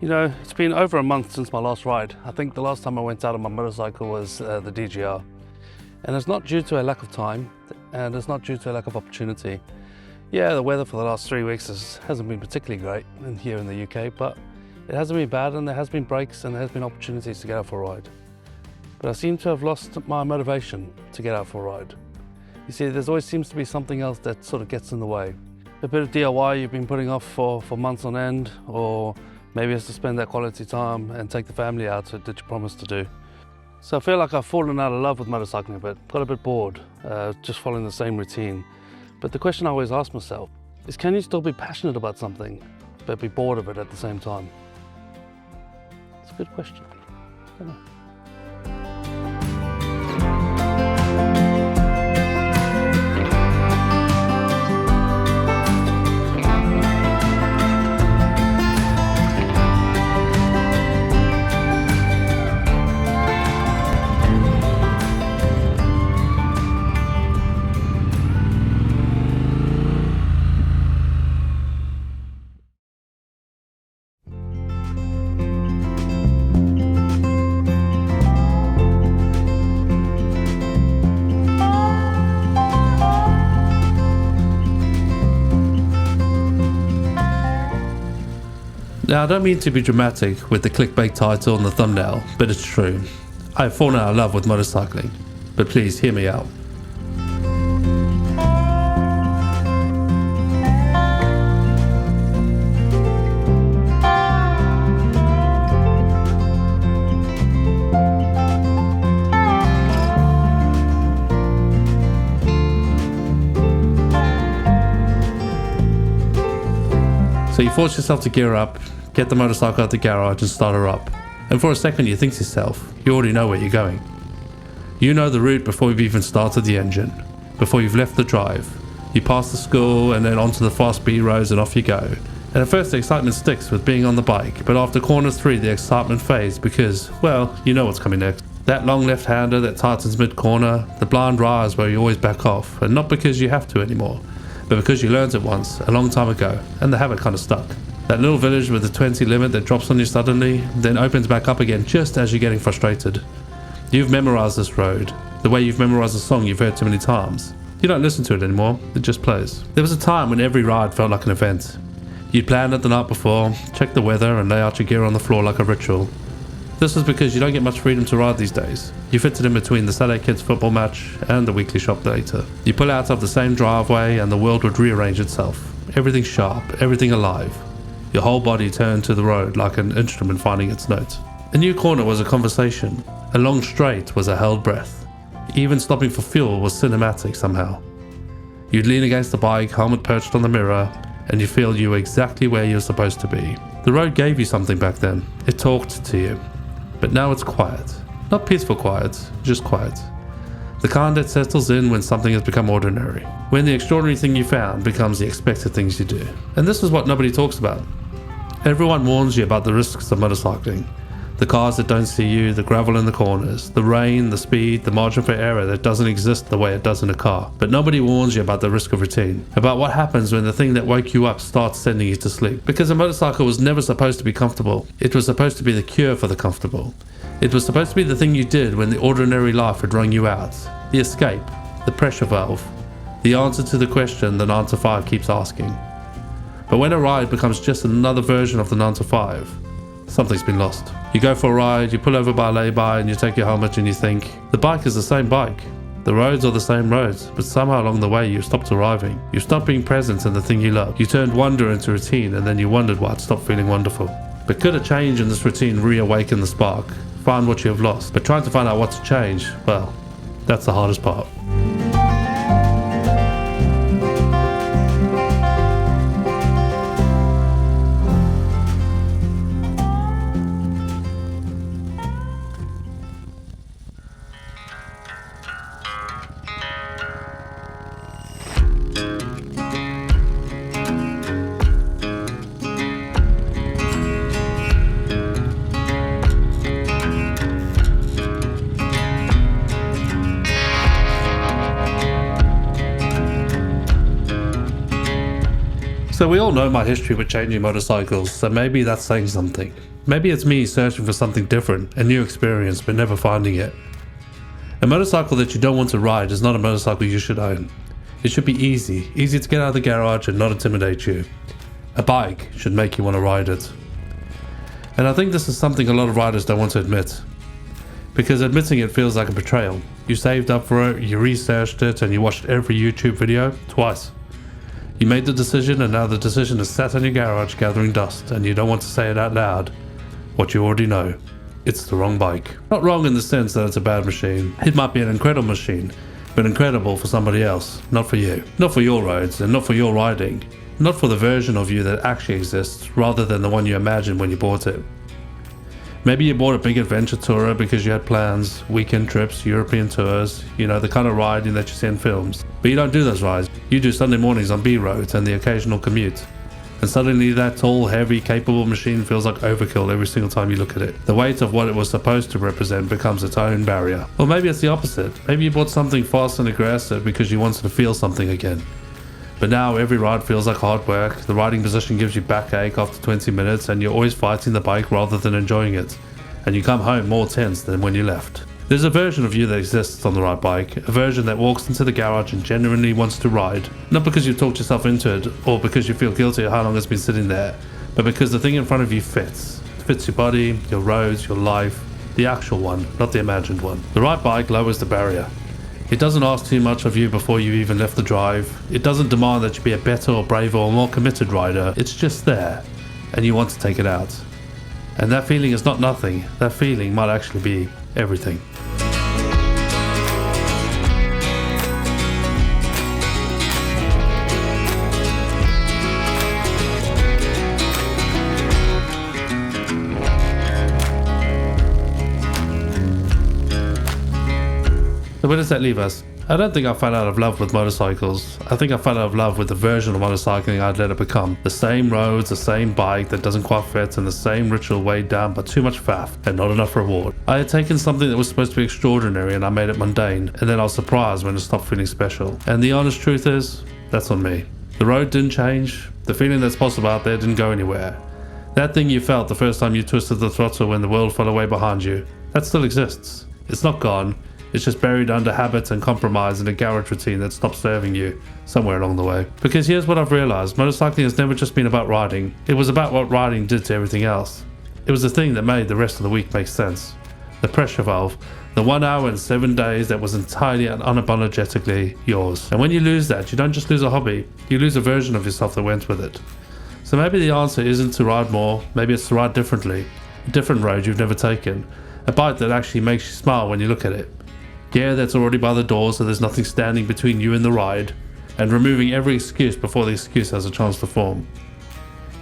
You know, it's been over a month since my last ride. I think the last time I went out on my motorcycle was the DGR. And it's not due to a lack of time, and it's not due to a lack of opportunity. Yeah, the weather for the last 3 weeks hasn't been particularly great here in the UK, but it hasn't been bad, and there has been breaks and there has been opportunities to get out for a ride. But I seem to have lost my motivation to get out for a ride. You see, there always seems to be something else that sort of gets in the way. A bit of DIY you've been putting off for months on end, or maybe it's to spend that quality time and take the family out that you promised to do. So I feel like I've fallen out of love with motorcycling a bit, got a bit bored, just following the same routine. But the question I always ask myself is, can you still be passionate about something, but be bored of it at the same time? It's a good question. I don't know. Now, I don't mean to be dramatic with the clickbait title and the thumbnail, but it's true. I've fallen out of love with motorcycling, but please hear me out. So you force yourself to gear up, get the motorcycle out the garage and start her up. And for a second you think to yourself, you already know where you're going. You know the route before you've even started the engine, before you've left the drive. You pass the school and then onto the fast speed roads and off you go. And at first the excitement sticks with being on the bike, but after corner 3 the excitement fades because, well, you know what's coming next. That long left-hander that tightens mid-corner, the blind rise where you always back off, and not because you have to anymore, but because you learned it once, a long time ago, and the habit kind of stuck. That little village with the 20 limit that drops on you suddenly, then opens back up again just as you're getting frustrated. You've memorized this road, the way you've memorized a song you've heard too many times. You don't listen to it anymore, it just plays. There was a time when every ride felt like an event. You'd planned it the night before, check the weather and lay out your gear on the floor like a ritual. This was because you don't get much freedom to ride these days. You fit it in between the Saturday kids football match and the weekly shop later. You pull out of the same driveway and the world would rearrange itself. Everything sharp, everything alive. Your whole body turned to the road like an instrument finding its note. A new corner was a conversation. A long straight was a held breath. Even stopping for fuel was cinematic somehow. You'd lean against the bike, helmet perched on the mirror, and you feel you were exactly where you're supposed to be. The road gave you something back then. It talked to you. But now it's quiet. Not peaceful quiet, just quiet. The kind that settles in when something has become ordinary. When the extraordinary thing you found becomes the expected things you do. And this is what nobody talks about. Everyone warns you about the risks of motorcycling. The cars that don't see you, the gravel in the corners, the rain, the speed, the margin for error that doesn't exist the way it does in a car. But nobody warns you about the risk of routine, about what happens when the thing that woke you up starts sending you to sleep. Because a motorcycle was never supposed to be comfortable. It was supposed to be the cure for the comfortable. It was supposed to be the thing you did when the ordinary life had wrung you out. The escape, the pressure valve, the answer to the question the 9 to 5 keeps asking. But when a ride becomes just another version of the 9 to 5, something's been lost. You go for a ride, you pull over by a lay-by and you take your helmet and you think, the bike is the same bike. The roads are the same roads, but somehow along the way you stopped arriving. You stopped being present in the thing you love. You turned wonder into routine and then you wondered why it stopped feeling wonderful. But could a change in this routine reawaken the spark? Find what you have lost. But trying to find out what to change, well, that's the hardest part. So we all know my history with changing motorcycles, so maybe that's saying something. Maybe it's me searching for something different, a new experience, but never finding it. A motorcycle that you don't want to ride is not a motorcycle you should own. It should be easy to get out of the garage and not intimidate you. A bike should make you want to ride it. And I think this is something a lot of riders don't want to admit. Because admitting it feels like a betrayal. You saved up for it, you researched it, and you watched every YouTube video twice. You made the decision, and now the decision is sat in your garage gathering dust, and you don't want to say it out loud. What you already know. It's the wrong bike. Not wrong in the sense that it's a bad machine. It might be an incredible machine, but incredible for somebody else, not for you. Not for your roads, and not for your riding. Not for the version of you that actually exists, rather than the one you imagined when you bought it. Maybe you bought a big adventure tourer because you had plans, weekend trips, European tours, the kind of riding that you see in films. But you don't do those rides. You do Sunday mornings on B roads and the occasional commute. And suddenly that tall, heavy, capable machine feels like overkill every single time you look at it. The weight of what it was supposed to represent becomes its own barrier. Or maybe it's the opposite. Maybe you bought something fast and aggressive because you wanted to feel something again. But now every ride feels like hard work, the riding position gives you backache after 20 minutes, and you're always fighting the bike rather than enjoying it. And you come home more tense than when you left. There's a version of you that exists on the right bike, a version that walks into the garage and genuinely wants to ride. Not because you've talked yourself into it, or because you feel guilty of how long it's been sitting there, but because the thing in front of you fits. It fits your body, your roads, your life, the actual one, not the imagined one. The right bike lowers the barrier. It doesn't ask too much of you before you even left the drive. It doesn't demand that you be a better or braver or more committed rider. It's just there, and you want to take it out. And that feeling is not nothing. That feeling might actually be everything. So where does that leave us? I don't think I fell out of love with motorcycles. I think I fell out of love with the version of motorcycling I'd let it become. The same roads, the same bike that doesn't quite fit, and the same ritual weighed down by too much faff and not enough reward. I had taken something that was supposed to be extraordinary and I made it mundane, and then I was surprised when it stopped feeling special. And the honest truth is, that's on me. The road didn't change. The feeling that's possible out there didn't go anywhere. That thing you felt the first time you twisted the throttle when the world fell away behind you, that still exists. It's not gone. It's just buried under habits and compromise in a garage routine that stopped serving you somewhere along the way. Because here's what I've realized, motorcycling has never just been about riding. It was about what riding did to everything else. It was the thing that made the rest of the week make sense. The pressure valve, the 1 hour and 7 days that was entirely and unapologetically yours. And when you lose that, you don't just lose a hobby, you lose a version of yourself that went with it. So maybe the answer isn't to ride more, maybe it's to ride differently. A different road you've never taken. A bike that actually makes you smile when you look at it. Gear that's already by the door so there's nothing standing between you and the ride, and removing every excuse before the excuse has a chance to form.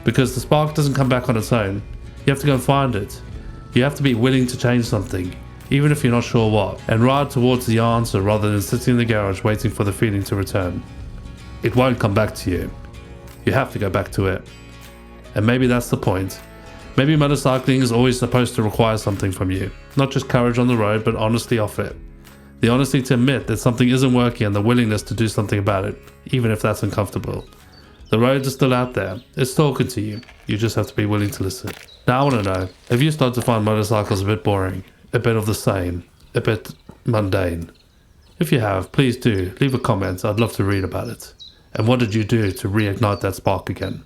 Because the spark doesn't come back on its own. You have to go and find it. You have to be willing to change something, even if you're not sure what, and ride towards the answer rather than sitting in the garage waiting for the feeling to return. It won't come back to you. You have to go back to it. And maybe that's the point. Maybe motorcycling is always supposed to require something from you. Not just courage on the road, but honesty off it. The honesty to admit that something isn't working and the willingness to do something about it, even if that's uncomfortable. The roads are still out there. It's talking to you. You just have to be willing to listen. Now I want to know, have you started to find motorcycles a bit boring? A bit of the same? A bit mundane? If you have, please do leave a comment. I'd love to read about it. And what did you do to reignite that spark again?